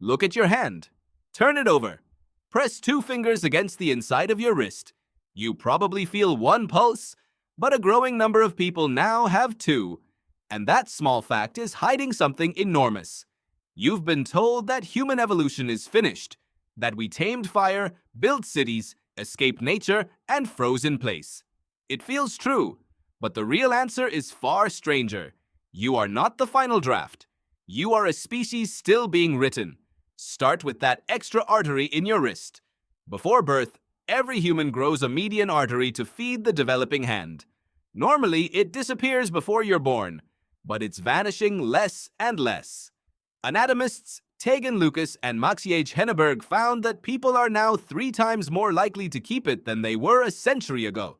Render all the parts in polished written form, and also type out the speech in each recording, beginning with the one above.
Look at your hand. Turn it over. Press 2 fingers against the inside of your wrist. You probably feel 1 pulse, but a growing number of people now have 2. And that small fact is hiding something enormous. You've been told that human evolution is finished, that we tamed fire, built cities, escaped nature, and froze in place. It feels true, but the real answer is far stranger. You are not the final draft. You are a species still being written. Start with that extra artery in your wrist. Before birth, every human grows a median artery to feed the developing hand. Normally, it disappears before you're born, but it's vanishing less and less. Anatomists Tegan Lucas and Maxiej Henneberg found that people are now 3 times more likely to keep it than they were a century ago.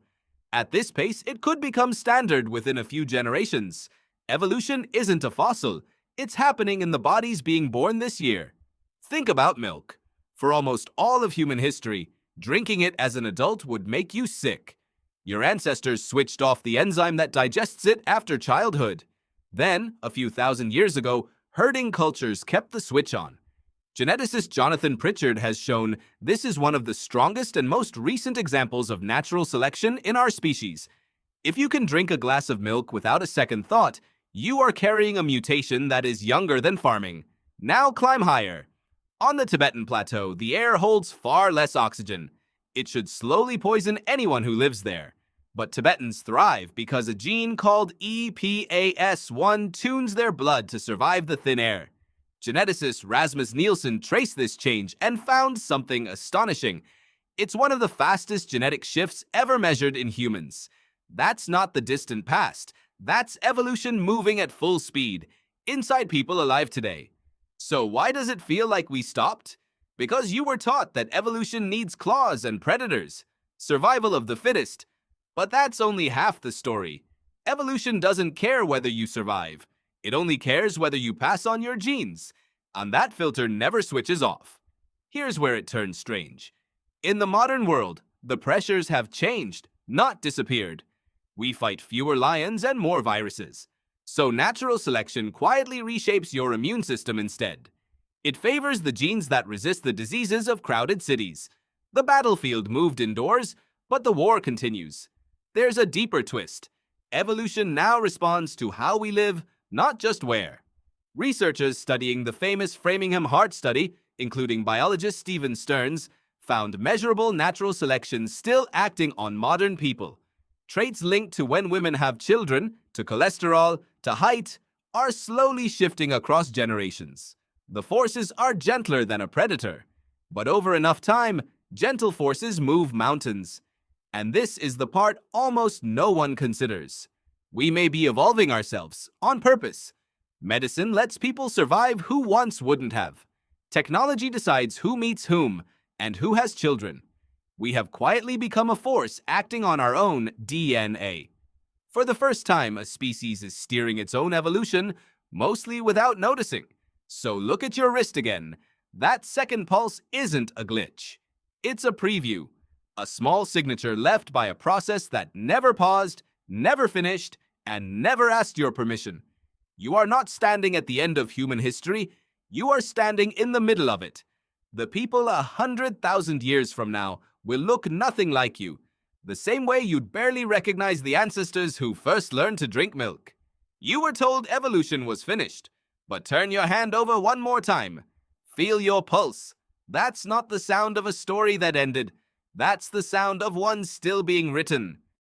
At this pace, it could become standard within a few generations. Evolution isn't a fossil. It's happening in the bodies being born this year. Think about milk. For almost all of human history, drinking it as an adult would make you sick. Your ancestors switched off the enzyme that digests it after childhood. Then, a few thousand years ago, herding cultures kept the switch on. Geneticist Jonathan Pritchard has shown this is one of the strongest and most recent examples of natural selection in our species. If you can drink a glass of milk without a second thought, you are carrying a mutation that is younger than farming. Now climb higher. On the Tibetan plateau, the air holds far less oxygen. It should slowly poison anyone who lives there. But Tibetans thrive because a gene called EPAS1 tunes their blood to survive the thin air. Geneticist Rasmus Nielsen traced this change and found something astonishing. It's one of the fastest genetic shifts ever measured in humans. That's not the distant past. That's evolution moving at full speed, inside people alive today. So why does it feel like we stopped? Because you were taught that evolution needs claws and predators. Survival of the fittest. But that's only half the story. Evolution doesn't care whether you survive. It only cares whether you pass on your genes. And that filter never switches off. Here's where it turns strange. In the modern world, the pressures have changed, not disappeared. We fight fewer lions and more viruses. So natural selection quietly reshapes your immune system instead. It favors the genes that resist the diseases of crowded cities. The battlefield moved indoors, but the war continues. There's a deeper twist. Evolution now responds to how we live, not just where. Researchers studying the famous Framingham Heart Study, including biologist Stephen Stearns, found measurable natural selection still acting on modern people. Traits linked to when women have children, to cholesterol, to height, are slowly shifting across generations. The forces are gentler than a predator. But over enough time, gentle forces move mountains. And this is the part almost no one considers. We may be evolving ourselves, on purpose. Medicine lets people survive who once wouldn't have. Technology decides who meets whom, and who has children. We have quietly become a force acting on our own DNA. For the first time, a species is steering its own evolution, mostly without noticing. So look at your wrist again. That second pulse isn't a glitch. It's a preview. A small signature left by a process that never paused, never finished, and never asked your permission. You are not standing at the end of human history. You are standing in the middle of it. The people 100,000 years from now will look nothing like you, the same way you'd barely recognize the ancestors who first learned to drink milk. You were told evolution was finished, but turn your hand over one more time. Feel your pulse. That's not the sound of a story that ended. That's the sound of one still being written.